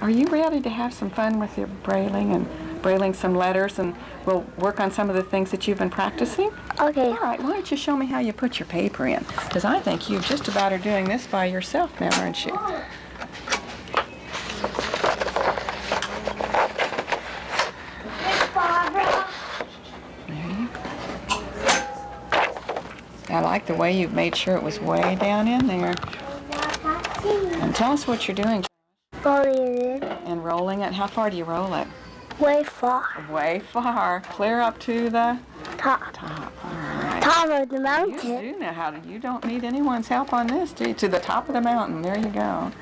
Are you ready to have some fun with your brailing and brailing some letters, and we'll work on some of the things that you've been practicing? Okay. All right, why don't you show me how you put your paper in? Because I think you just about are doing this by yourself now, aren't you? There you go. I like the way you've made sure it was way down in there. And tell us what you're doing. Rolling it. And rolling it. How far do you roll it? Way far. Way far. Clear up to the Top. top. All right. Top of the You mountain. do know how to. You don't need anyone's help on this, do you? To the top of the mountain. There you go.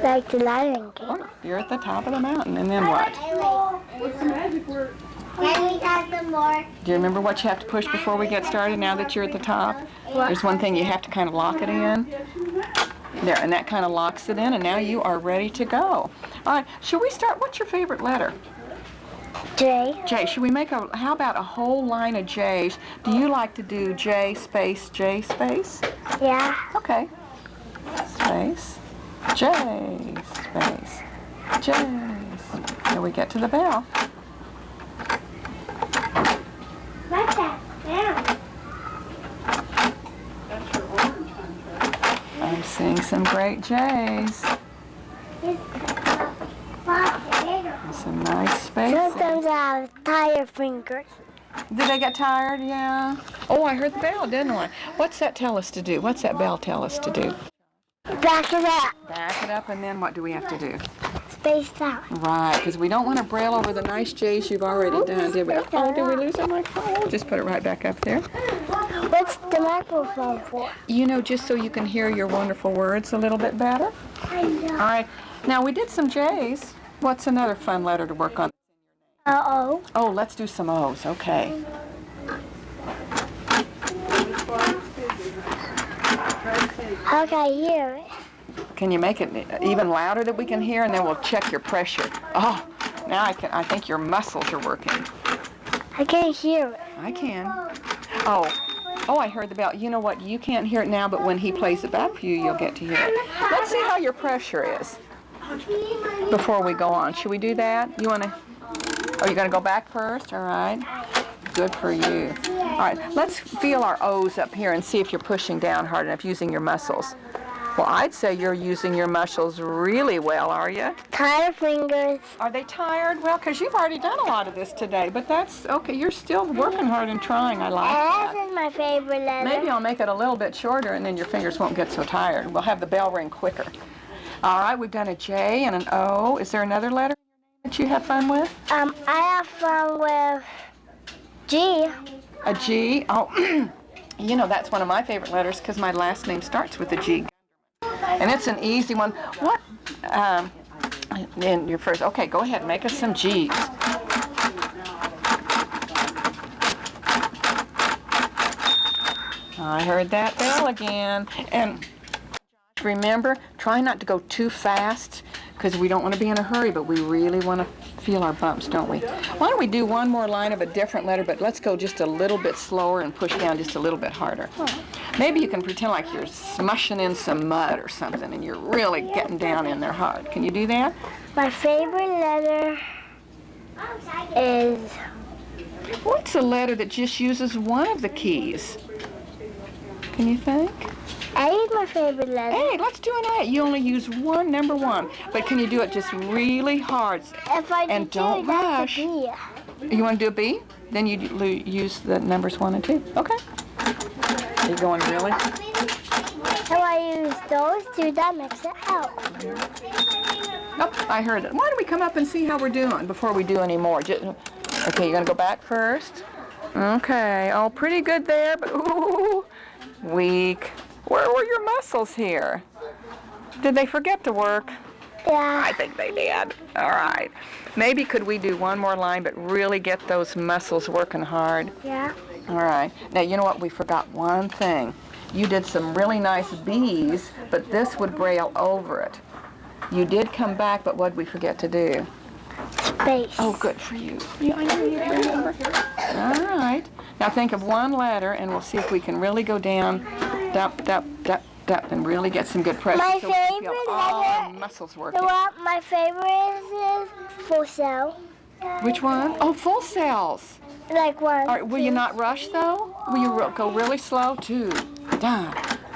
Like the Lion King. Oh, you're at the top of the mountain. And then what? What's the magic word? Can we have some more? Do you remember what you have to push before we get started now that you're at the top? There's one thing you have to kind of lock it in. There, and that kind of locks it in, and now you are ready to go. All right, should we start? What's your favorite letter? J. J. Should we make how about a whole line of J's? Do you like to do J space, J space? Yeah. Okay. Space, J space, J. Here we get to the bell. Write that down. That's your orange one. I'm seeing some great J's. And some nice spaces. Sometimes I have tired fingers. Did they get tired? Yeah. Oh, I heard the bell, didn't I? What's that tell us to do? What's that bell tell us to do? Back it up. Back it up, and then what do we have to do? Spaced out. Right, because we don't want to braille over the nice J's you've already done, did we? Oh, did we lose our microphone? We'll just put it right back up there. What's the microphone for? You know, just so you can hear your wonderful words a little bit better. I know. All right, now we did some J's. What's another fun letter to work on? Uh-oh. Oh, let's do some O's, okay. How can I hear it? Can you make it even louder that we can hear, and then we'll check your pressure. Oh, now I think your muscles are working. I can't hear it. I can. Oh, I heard the bell. You know what? You can't hear it now, but when he plays it back for you, you'll get to hear it. Let's see how your pressure is before we go on. Should we do that? You want to? Oh, you're going to go back first? All right. Good for you. All right, let's feel our O's up here and see if you're pushing down hard enough using your muscles. Well, I'd say you're using your muscles really well, are you? Tired fingers. Are they tired? Well, because you've already done a lot of this today, but that's okay. You're still working hard and trying. I like that. S is my favorite letter. Maybe I'll make it a little bit shorter, and then your fingers won't get so tired. We'll have the bell ring quicker. All right, we've done a J and an O. Is there another letter that you have fun with? I have fun with G. A G? Oh, you know, that's one of my favorite letters because my last name starts with a G. And it's an easy one. What? And your first. Okay, go ahead. Make us some G's. I heard that bell again. And remember, try not to go too fast because we don't want to be in a hurry, but we really want to feel our bumps, don't we? Why don't we do one more line of a different letter, but let's go just a little bit slower and push down just a little bit harder. Maybe you can pretend like you're smushing in some mud or something and you're really getting down in there hard. Can you do that? My favorite letter is... What's a letter that just uses one of the keys? Can you think? A is my favorite letter. Hey, let's do an A. You only use one, number one. But can you do it just really hard? If I And do don't rush. that's a B. You want to do a B? Then you use the numbers 1 and 2. Okay. Are you going really? If I use those two, that makes it out. Oh, I heard it. Why don't we come up and see how we're doing before we do any more? Okay, you're going to go back first. Okay. Oh, pretty good there, but ooh, weak. Where were your muscles here? Did they forget to work? Yeah. I think they did. All right. Maybe could we do one more line, but really get those muscles working hard? Yeah. All right. Now, you know what? We forgot one thing. You did some really nice B's, but this would braille over it. You did come back, but what did we forget to do? Space. Oh, good for you. I knew you'd remember. All right. Now think of one letter, and we'll see if we can really go down. lift up and really get some good pressure. My so we can feel favorite all letter- our muscles You working. know what? My favorite is full cell. Which one? Oh, full cells. Like one. All right, will you not rush though? Will you go really slow? 2, da,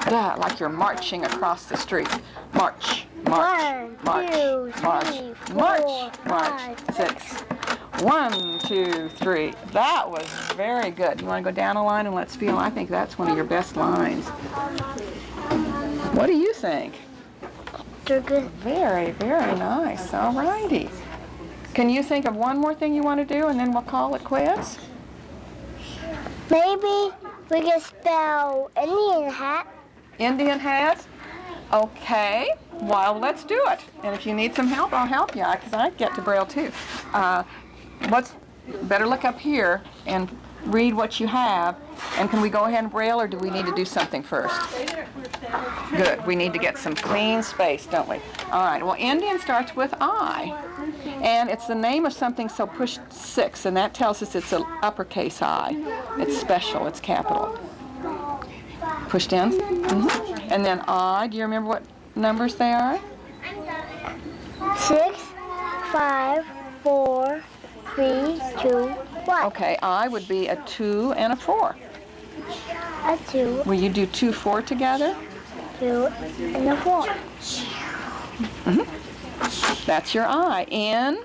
da, like you're marching across the street. March, march, One, march, two, march, three, march, four, march. five, 6. 1, 2, 3. That was very good. You want to go down a line and let's feel? I think that's one of your best lines. What do you think? They're good. Very, very nice. All righty. Can you think of one more thing you want to do and then we'll call it quits? Maybe we can spell Indian hat. Indian hat? Okay. Well, let's do it. And if you need some help, I'll help you because I get to Braille too. Let's better look up here and read what you have. And can we go ahead and Braille or do we need to do something first? Good. We need to get some clean space, don't we? All right. Well, Indian starts with I. And it's the name of something, so push 6. And that tells us it's an uppercase I. It's special. It's capital. Pushed in. And then I. Do you remember what numbers they are? 6, 5, 4, 3, 2, 1. Okay. I would be a 2 and a 4. A 2, Will you do 2, 4 together? 2, and a 4. That's your I. N.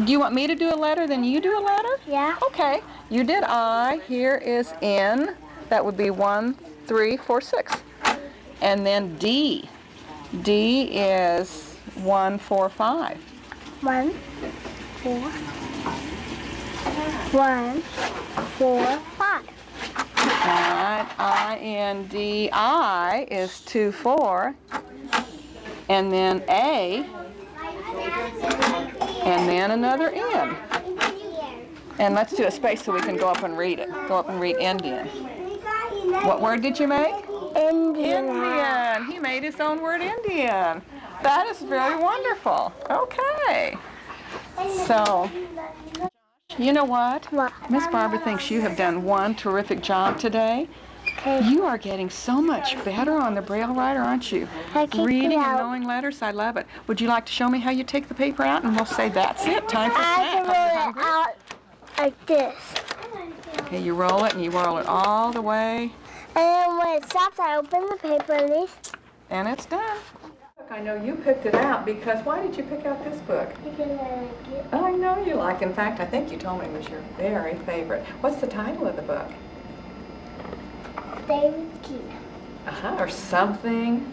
Do you want me to do a letter, then you do a letter? Yeah. Okay. You did I. Here is N. That would be 1, 3, 4, 6. And then D. D is 1, 4, 5. 1, 4. 1, 4, 5. Alright, I-N-D-I is 2, 4. And then A. And then another N. And let's do a space so we can go up and read it. Go up and read Indian. What word did you make? Indian hat. Indian. He made his own word Indian. That is very wonderful. Okay. So, you know what? What? Miss Barbara thinks you have done one terrific job today. Okay. You are getting so much better on the Braille writer, aren't you? I kicked Reading it and out. knowing letters, I love it. Would you like to show me how you take the paper out? And we'll say that's it. Time for I snack. can Are you roll it hungry? out like this. Okay, you roll it and you roll it all the way, And then when it stops, I open the paper at least. and it's done. Look, I know you picked it out because why did you pick out this book? Because I like it. I know you like. In fact, I think you told me it was your very favorite. What's the title of the book? David Key. Or something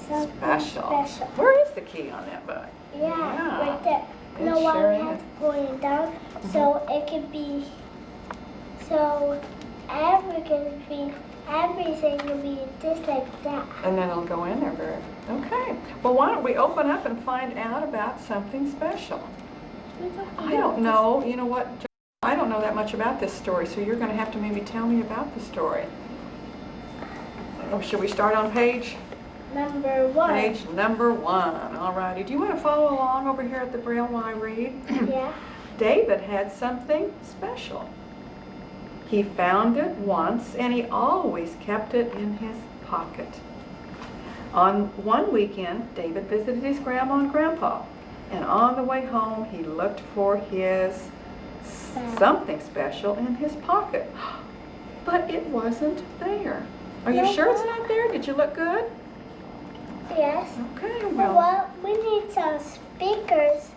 Something special. special. Where is the key on that book? Yeah, Yeah. right there. It No, why sure we is. have to pull it down so it can be, so everything can be just like that. And then it'll go in there very. Okay. Well, why don't we open up and find out about something special? I don't know. You know what? I don't know that much about this story, so you're going to have to maybe tell me about the story. Oh, should we start on page? Number 1. Page number 1. All righty. Do you want to follow along over here at the Braille while I read? Yeah. David had something special. He found it once, and he always kept it in his pocket. On one weekend, David visited his grandma and grandpa, and on the way home, he looked for his something special in his pocket. But it wasn't there. Are you sure it's not there? Did you look good? Yes. Okay, Well, well, we need some speakers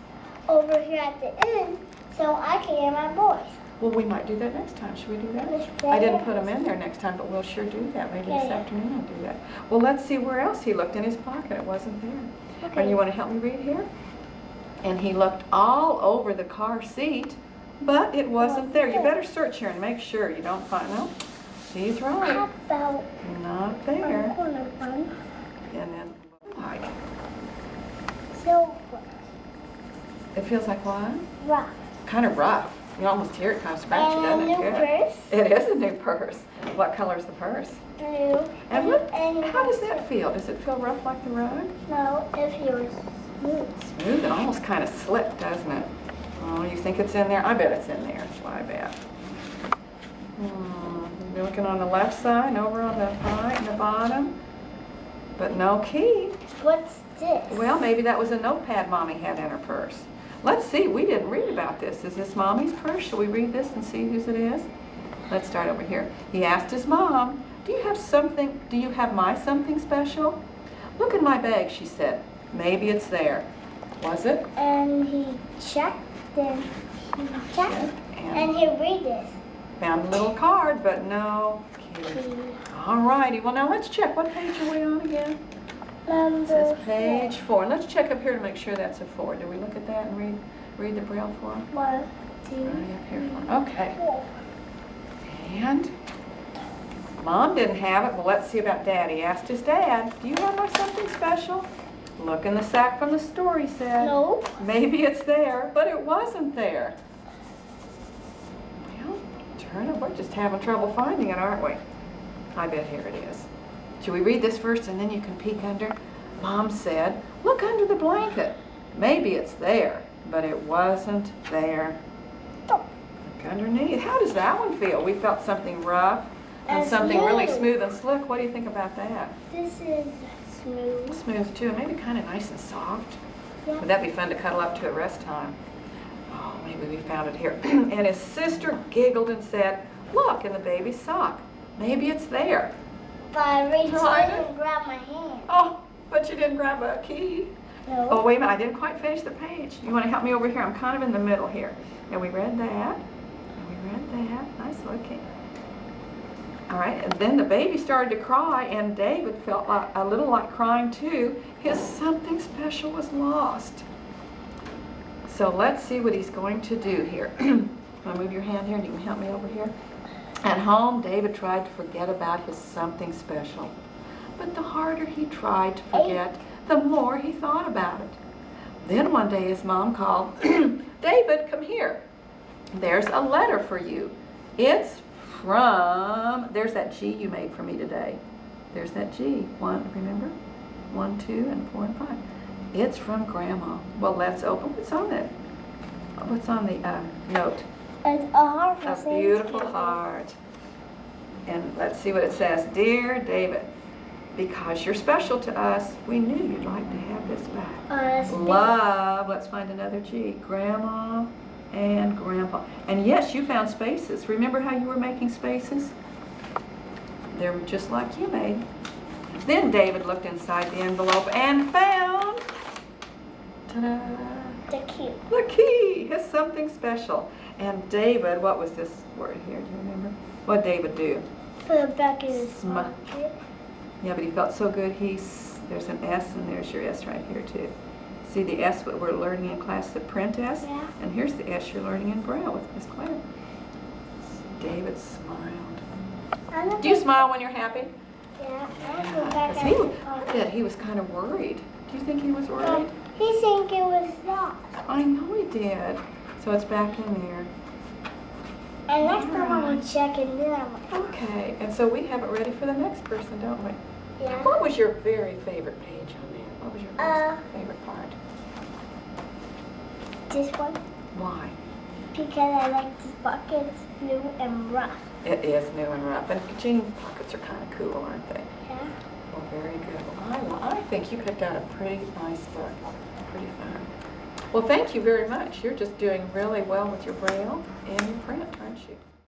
over here at the end so I can hear my voice. well, we might do that next time. Should we do that? Let's do I didn't it. put them in there next time, but we'll sure do that. Maybe this Okay. afternoon I'll do that. Well, let's see where else he looked in his pocket. It wasn't there. Okay. And you want to help me read here? And he looked all over the car seat, but it wasn't there. You better search here and make sure you don't find, no, he's How right. about Not there. corner one? And then, like, Silver. it feels like what? Rough. Kind of rough. You almost hear it kind of scratchy, And a doesn't it? new Good. purse. It is a new purse. What color is the purse? Blue. And what, and how does that feel? Does it feel rough like the rug? No, it feels smooth. Smooth and almost kind of slick, doesn't it? Oh, you think it's in there? I bet it's in there. That's what I bet. You're looking on the left side and over on the right and the bottom. But no key. What's this? Well, maybe that was a notepad Mommy had in her purse. Let's see, we didn't read about this. Is this Mommy's purse? Shall we read this and see whose it is? Let's start over here. He asked his mom, do you have my something special? Look in my bag, she said. Maybe it's there. Was it? And he checked and he read this. Found a little card, but no key. All righty, well now let's check. What page are we on again? It says page 4. Let's check up here to make sure that's a 4. Did we look at that and read the Braille form? 1, 2, Right up here. Okay. And Mom didn't have it. Well, let's see about Dad. He asked his dad, do you have my something special? Look in the sack from the store, he said. No. Maybe it's there, but it wasn't there. Well, turn it. We're just having trouble finding it, aren't we? I bet here it is. Should we read this first and then you can peek under? Mom said, look under the blanket. Maybe it's there, but it wasn't there. Look underneath. How does that one feel? We felt something rough and something really smooth and slick. What do you think about that? This is smooth. Smooth too, maybe kind of nice and soft. Yeah. Would that be fun to cuddle up to at rest time? Oh, maybe we found it here. And his sister giggled and said, look in the baby's sock. Maybe it's there. But I reached in Right. and grabbed my hand. Oh, but you didn't grab a key. No. Oh, wait a minute, I didn't quite finish the page. You want to help me over here? I'm kind of in the middle here. And we read that. And we read that. Nice looking. All right, and then the baby started to cry, and David felt a little like crying too. His something special was lost. So let's see what he's going to do here. Want to move your hand here and you can help me over here? At home, David tried to forget about his something special. But the harder he tried to forget, the more he thought about it. Then one day his mom called, David, come here. There's a letter for you. It's from, there's that G you made for me today. There's that G. Remember? 1, 2, and 4, and 5. It's from Grandma. Well, let's open. What's on it? What's on the note? It's a heart for A Thanksgiving. beautiful heart. And let's see what it says. Dear David, because you're special to us, we knew you'd like to have this back. That's big. Love, let's find another G. Grandma and Grandpa. And yes, you found spaces. Remember how you were making spaces? They're just like you made. Then David looked inside the envelope and found, ta-da, The key. the key. It's something special. And David, what was this word here? Do you remember? What did David do? Put it back in his Sm- pocket. Yeah, but he felt so good. There's an S and there's your S right here too. See the S what we're learning in class, the print S? Yeah. And here's the S you're learning in Braille with Miss Claire. David smiled. Do you smile when you're happy? Yeah. I'll put it back Because in his I pocket. bet he was kind of worried. Do you think he was worried? He think it was lost. I know he did. So it's back in there. And next time I'm going to check it now. Okay, and so we have it ready for the next person, don't we? Yeah. What was your very favorite page on there? What was your most favorite part? This one. Why? Because I like this bucket. It's new and rough. It is new and rough, and jean pockets are kind of cool, aren't they? Yeah. Well, very good. Well, I think you picked out a pretty nice book. Pretty fun. Well, thank you very much. You're just doing really well with your Braille and your print, aren't you?